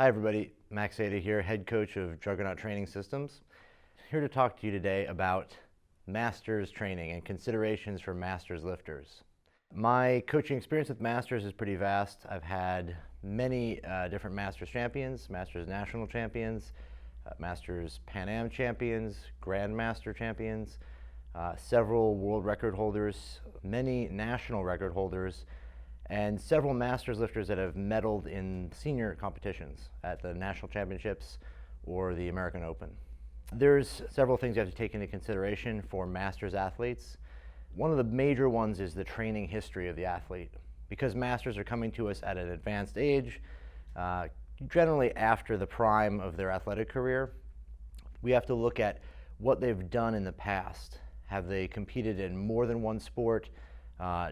Hi everybody, Max Aita here, head coach of Juggernaut Training Systems. Here to talk to you today about Masters training and considerations for Masters lifters. My coaching experience with Masters is pretty vast. I've had many different Masters champions, Masters national champions, Masters Pan Am champions, Grandmaster champions, several world record holders, many national record holders, and several Masters lifters that have medaled in senior competitions at the national championships or the American Open. There's several things you have to take into consideration for Masters athletes. One of the major ones is the training history of the athlete. Because Masters are coming to us at an advanced age, generally after the prime of their athletic career, we have to look at what they've done in the past. Have they competed in more than one sport?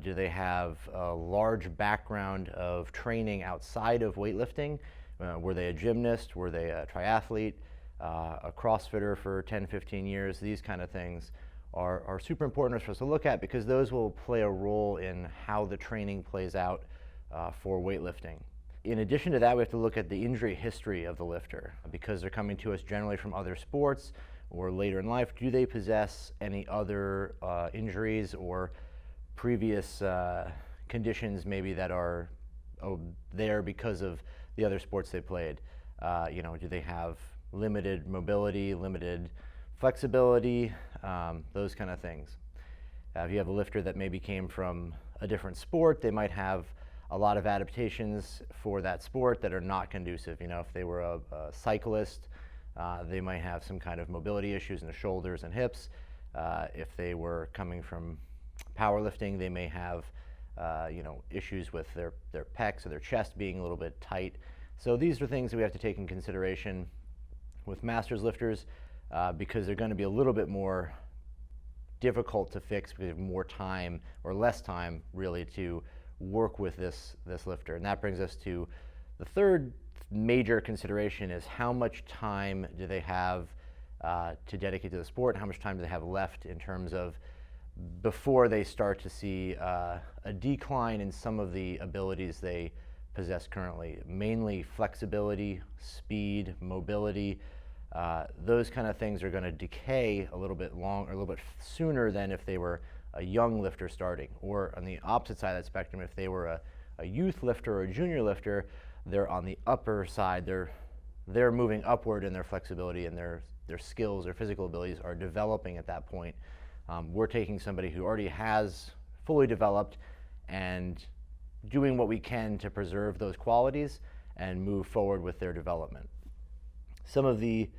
Do they have a large background of training outside of weightlifting? Were they a gymnast? Were they a triathlete? A CrossFitter for 10, 15 years? These kind of things are super important for us to look at because those will play a role in how the training plays out for weightlifting. In addition to that, we have to look at the injury history of the lifter because they're coming to us generally from other sports or later in life. Do they possess any other injuries or previous conditions maybe that are there because of the other sports they played? Do they have limited mobility, limited flexibility, those kind of things. If you have a lifter that maybe came from a different sport, they might have a lot of adaptations for that sport that are not conducive. If they were a cyclist, they might have some kind of mobility issues in the shoulders and hips. If they were coming from powerlifting, they may have issues with their pecs or their chest being a little bit tight. So these are things that we have to take in consideration with Masters lifters because they're going to be a little bit more difficult to fix because they have more time or less time really to work with this lifter. And that brings us to the third major consideration is how much time do they have to dedicate to the sport, and how much time do they have left in terms of before they start to see a decline in some of the abilities they possess currently, mainly flexibility, speed, mobility. Those kind of things are going to decay a little bit sooner than if they were a young lifter starting. Or on the opposite side of that spectrum, if they were a youth lifter or a junior lifter, they're on the upper side. They're moving upward in their flexibility, and their skills, their physical abilities are developing at that point. We're taking somebody who already has fully developed and doing what we can to preserve those qualities and move forward with their development. Some of the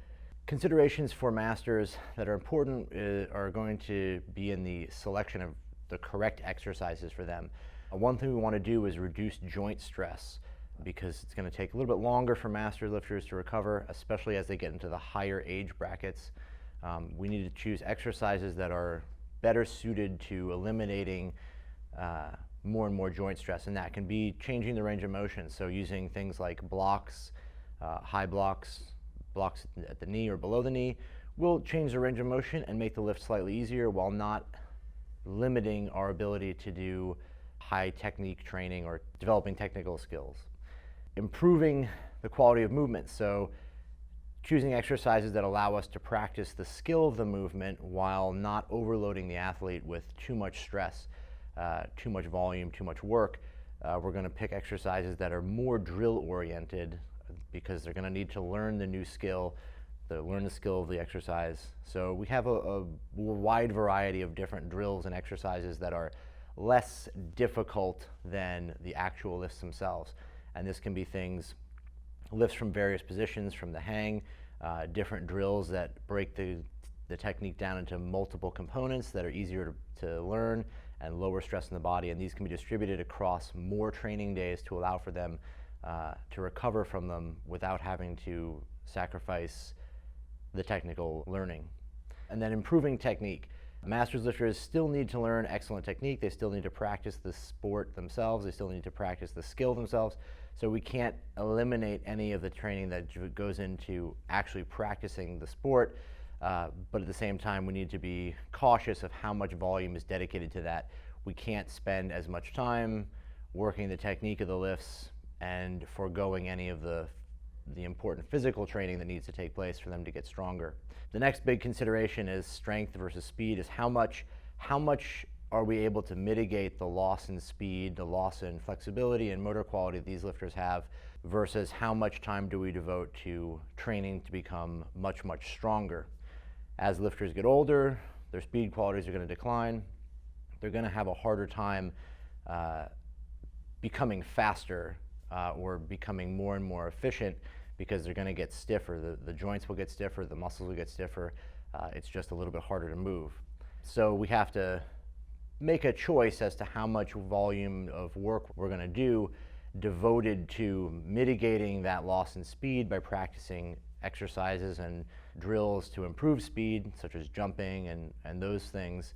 considerations for Masters that are important are going to be in the selection of the correct exercises for them. One thing we want to do is reduce joint stress because it's going to take a little bit longer for Masters lifters to recover, especially as they get into the higher age brackets. We need to choose exercises that are better suited to eliminating more and more joint stress, and that can be changing the range of motion. So using things like blocks, high blocks at the knee or below the knee will change the range of motion and make the lift slightly easier while not limiting our ability to do high technique training or developing technical skills. Improving the quality of movement. So choosing exercises that allow us to practice the skill of the movement while not overloading the athlete with too much stress, too much volume, too much work. We're going to pick exercises that are more drill oriented because they're going to need to learn the new skill, learn the skill of the exercise. So we have a wide variety of different drills and exercises that are less difficult than the actual lifts themselves. And this can be things, lifts from various positions, from the hang, different drills that break the technique down into multiple components that are easier to learn and lower stress in the body. And these can be distributed across more training days to allow for them to recover from them without having to sacrifice the technical learning. And then improving technique. Masters lifters still need to learn excellent technique. They still need to practice the sport themselves. They still need to practice the skill themselves. So we can't eliminate any of the training that goes into actually practicing the sport, but at the same time we need to be cautious of how much volume is dedicated to that. We can't spend as much time working the technique of the lifts and foregoing any of the the important physical training that needs to take place for them to get stronger. The next big consideration is strength versus speed, is how much are we able to mitigate the loss in speed, the loss in flexibility and motor quality that these lifters have, versus how much time do we devote to training to become much, much stronger. As lifters get older, their speed qualities are going to decline. They're going to have a harder time becoming faster or becoming more and more efficient, because they're going to get stiffer. The joints will get stiffer, the muscles will get stiffer. It's just a little bit harder to move. So we have to make a choice as to how much volume of work we're going to do devoted to mitigating that loss in speed by practicing exercises and drills to improve speed, such as jumping and those things,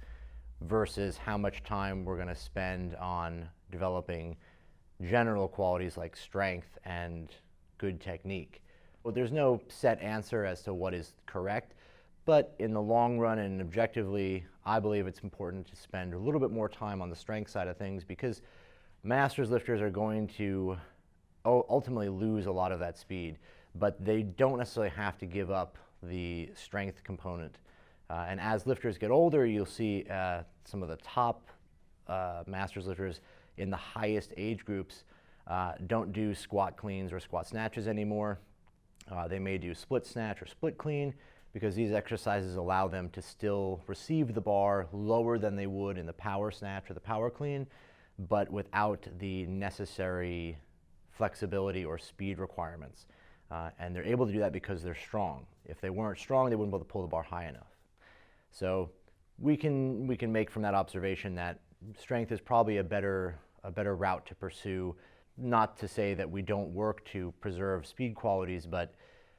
versus how much time we're going to spend on developing general qualities like strength and good technique. Well, there's no set answer as to what is correct, but in the long run and objectively, I believe it's important to spend a little bit more time on the strength side of things, because masters lifters are going to ultimately lose a lot of that speed, but they don't necessarily have to give up the strength component. And as lifters get older, you'll see some of the top masters lifters in the highest age groups don't do squat cleans or squat snatches anymore. They may do split snatch or split clean, because these exercises allow them to still receive the bar lower than they would in the power snatch or the power clean, but without the necessary flexibility or speed requirements. And they're able to do that because they're strong. If they weren't strong, they wouldn't be able to pull the bar high enough. So we can make from that observation that strength is probably a better route to pursue. Not to say that we don't work to preserve speed qualities, but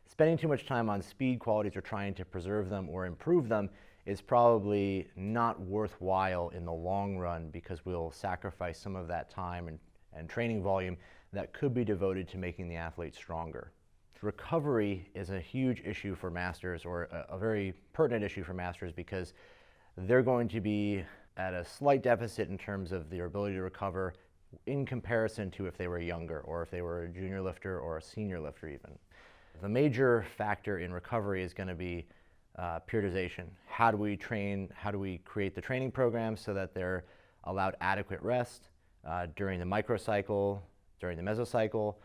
spending too much time on speed qualities or trying to preserve them or improve them is probably not worthwhile in the long run, because we'll sacrifice some of that time and training volume that could be devoted to making the athlete stronger. Recovery is a huge issue for masters, or a very pertinent issue for masters, because they're going to be at a slight deficit in terms of their ability to recover in comparison to if they were younger, or if they were a junior lifter or a senior lifter even. The major factor in recovery is going to be periodization. How do we train? How do we create the training programs so that they're allowed adequate rest during the microcycle, during the mesocycle,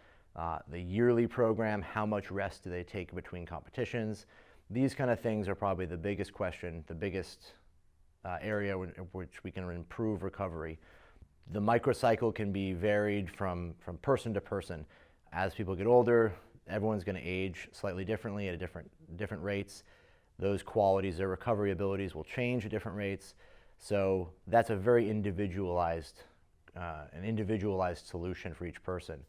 the yearly program, how much rest do they take between competitions? These kind of things are probably the biggest question, the biggest area in which we can improve recovery. The microcycle can be varied from person to person. As people get older, everyone's going to age slightly differently at different rates. Those qualities, their recovery abilities will change at different rates. So that's a very individualized solution for each person.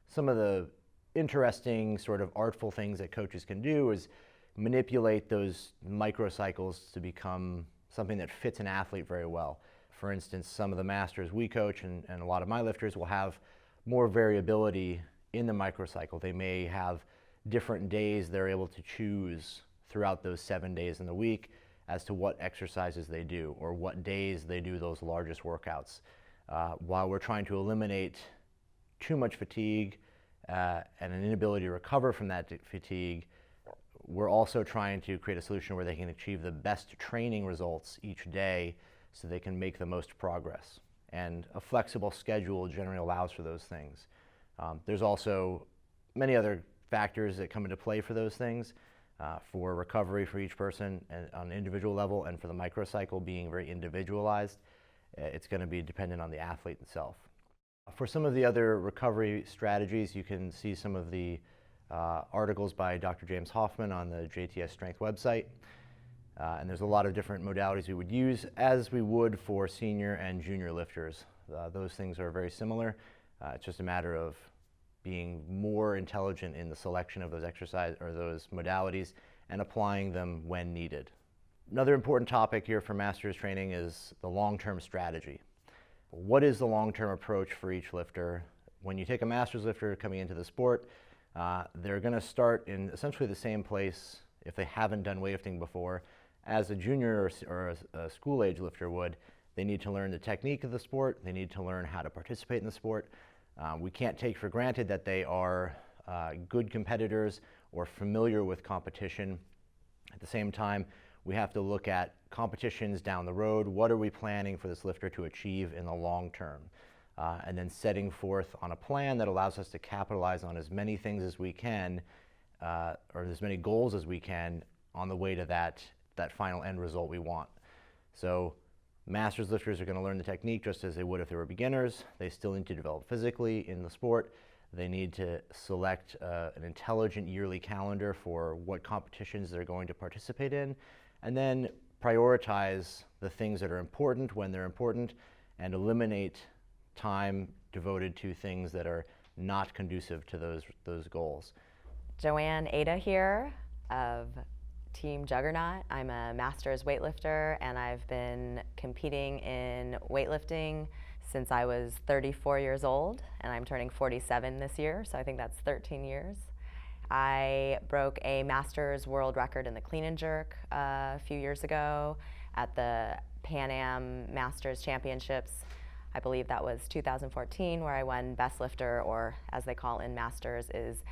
Some of the interesting sort of artful things that coaches can do is manipulate those microcycles to become something that fits an athlete very well. For instance, some of the masters we coach and a lot of my lifters will have more variability in the microcycle. They may have different days they're able to choose throughout those 7 days in the week as to what exercises they do or what days they do those largest workouts. While we're trying to eliminate too much fatigue and an inability to recover from that fatigue, we're also trying to create a solution where they can achieve the best training results each day so they can make the most progress. And a flexible schedule generally allows for those things. There's also many other factors that come into play for those things, for recovery for each person and on an individual level, and for the microcycle being very individualized. It's going to be dependent on the athlete itself. For some of the other recovery strategies, you can see some of the articles by Dr. James Hoffman on the JTS Strength website. And there's a lot of different modalities we would use, as we would for senior and junior lifters. Those things are very similar. It's just a matter of being more intelligent in the selection of those exercise or those modalities and applying them when needed. Another important topic here for masters training is the long-term strategy. What is the long-term approach for each lifter? When you take a masters lifter coming into the sport, they're going to start in essentially the same place if they haven't done weightlifting before as a junior or a school-age lifter would. They need to learn the technique of the sport. They need to learn how to participate in the sport. We can't take for granted that they are good competitors or familiar with competition. At the same time, we have to look at competitions down the road. What are we planning for this lifter to achieve in the long term? And then setting forth on a plan that allows us to capitalize on as many things as we can, or as many goals as we can on the way to that final end result we want. So masters lifters are going to learn the technique just as they would if they were beginners. They still need to develop physically in the sport. They need to select an intelligent yearly calendar for what competitions they're going to participate in, and then prioritize the things that are important when they're important, and eliminate time devoted to things that are not conducive to those goals. Joanne Aita here of Team Juggernaut. I'm a master's weightlifter, and I've been competing in weightlifting since I was 34 years old, and I'm turning 47 this year, so I think that's 13 years. I broke a master's world record in the clean and jerk a few years ago at the Pan Am Masters Championships. I believe that was 2014, where I won best lifter, or as they call in masters is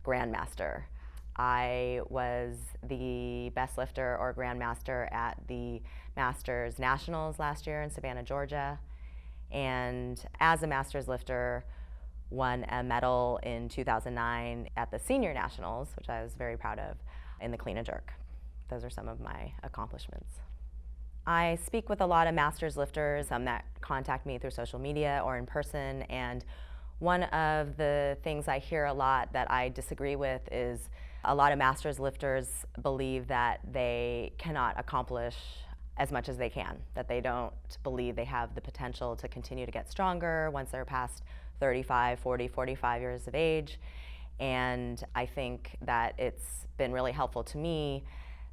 grandmaster. I was the best lifter or grandmaster at the Masters Nationals last year in Savannah, Georgia. And as a masters lifter, won a medal in 2009 at the Senior Nationals, which I was very proud of, in the clean and jerk. Those are some of my accomplishments. I speak with a lot of masters lifters, some that contact me through social media or in person, and one of the things I hear a lot that I disagree with is a lot of masters lifters believe that they cannot accomplish as much as they can, that they don't believe they have the potential to continue to get stronger once they're past 35, 40, 45 years of age. And I think that it's been really helpful to me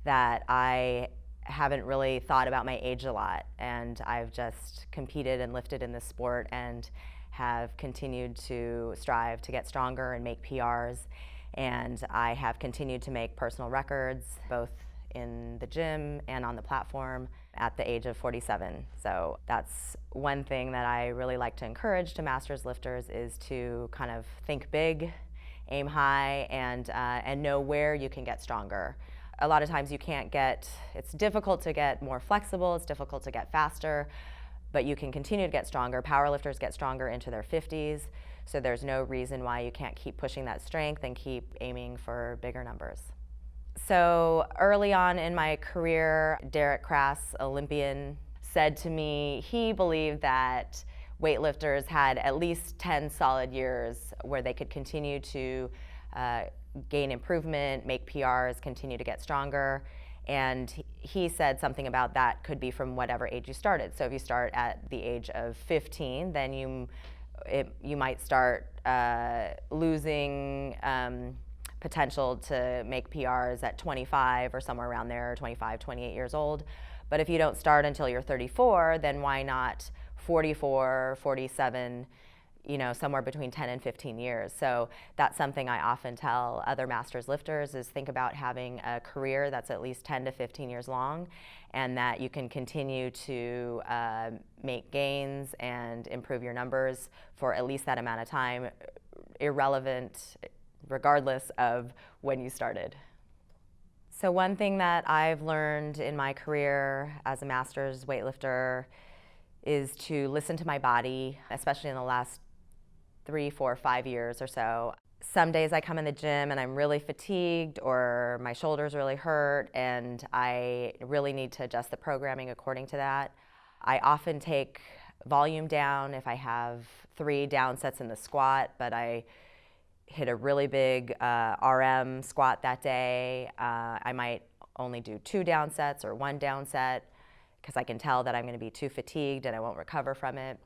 that I haven't really thought about my age a lot, and I've just competed and lifted in this sport and have continued to strive to get stronger and make PRs. And I have continued to make personal records, both in the gym and on the platform, at the age of 47. So that's one thing that I really like to encourage to masters lifters, is to kind of think big, aim high, and know where you can get stronger. A lot of times it's difficult to get more flexible, it's difficult to get faster, but you can continue to get stronger. Powerlifters get stronger into their 50s, so there's no reason why you can't keep pushing that strength and keep aiming for bigger numbers. So early on in my career, Derek Crass, Olympian, said to me he believed that weightlifters had at least 10 solid years where they could continue to gain improvement, make PRs, continue to get stronger. And he said something about that could be from whatever age you started. So if you start at the age of 15, then you might start losing potential to make PRs at 25 or somewhere around there, 25, 28 years old. But if you don't start until you're 34, then why not 44, 47, somewhere between 10 and 15 years. So that's something I often tell other masters lifters, is think about having a career that's at least 10 to 15 years long, and that you can continue to make gains and improve your numbers for at least that amount of time, regardless of when you started. So one thing that I've learned in my career as a masters weightlifter is to listen to my body, especially in the last 3, 4, 5 years or so. Some days I come in the gym and I'm really fatigued, or my shoulders really hurt, and I really need to adjust the programming according to that. I often take volume down if I have 3 down sets in the squat, but I hit a really big RM squat that day. I might only do 2 down sets or 1 down set, because I can tell that I'm going to be too fatigued and I won't recover from it.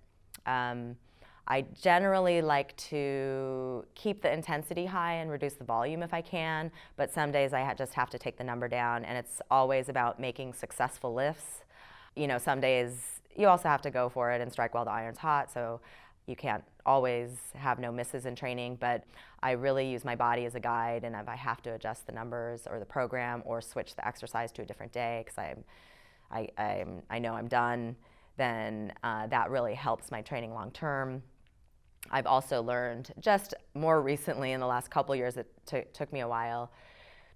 I generally like to keep the intensity high and reduce the volume if I can, but some days I just have to take the number down, and it's always about making successful lifts. Some days you also have to go for it and strike while the iron's hot, so you can't always have no misses in training, but I really use my body as a guide, and if I have to adjust the numbers or the program or switch the exercise to a different day because I know I'm done, then that really helps my training long term. I've also learned just more recently in the last couple years, it took me a while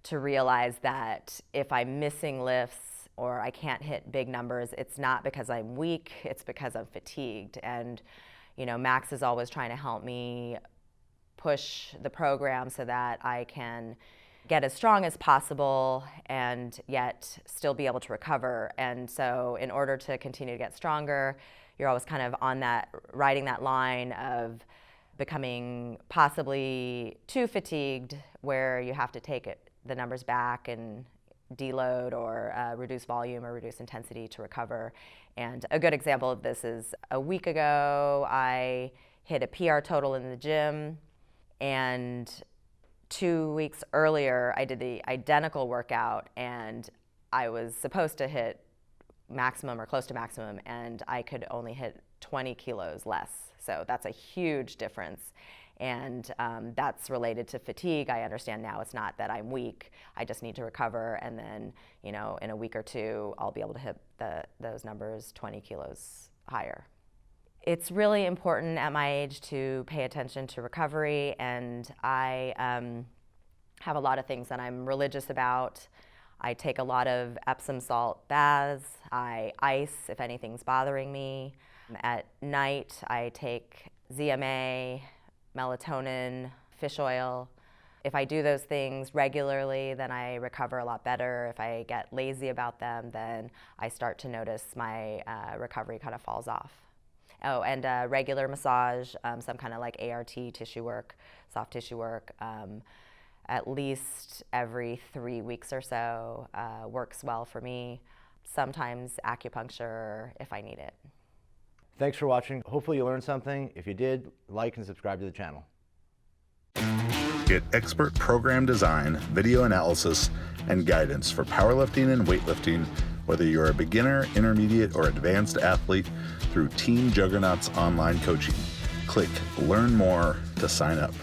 to realize that if I'm missing lifts or I can't hit big numbers, it's not because I'm weak, it's because I'm fatigued. And, Max is always trying to help me push the program so that I can get as strong as possible and yet still be able to recover. And so in order to continue to get stronger, you're always kind of on that, riding that line of becoming possibly too fatigued where you have to take the numbers back and deload or reduce volume or reduce intensity to recover. And a good example of this is a week ago, I hit a PR total in the gym, and 2 weeks earlier, I did the identical workout, and I was supposed to hit maximum or close to maximum, and I could only hit 20 kilos less. So that's a huge difference. And that's related to fatigue. I understand now it's not that I'm weak. I just need to recover, and then, in a week or two, I'll be able to hit those numbers 20 kilos higher. It's really important at my age to pay attention to recovery, and I have a lot of things that I'm religious about. I take a lot of Epsom salt baths. I ice if anything's bothering me. At night, I take ZMA, melatonin, fish oil. If I do those things regularly, then I recover a lot better. If I get lazy about them, then I start to notice my recovery kind of falls off. Oh, and regular massage, some kind of like ART tissue work, soft tissue work, at least every 3 weeks or so works well for me. Sometimes acupuncture if I need it. Thanks for watching. Hopefully you learned something. If you did, like and subscribe to the channel. Get expert program design, video analysis, and guidance for powerlifting and weightlifting, whether you're a beginner, intermediate, or advanced athlete, through Team Juggernaut's online coaching. Click Learn More to sign up.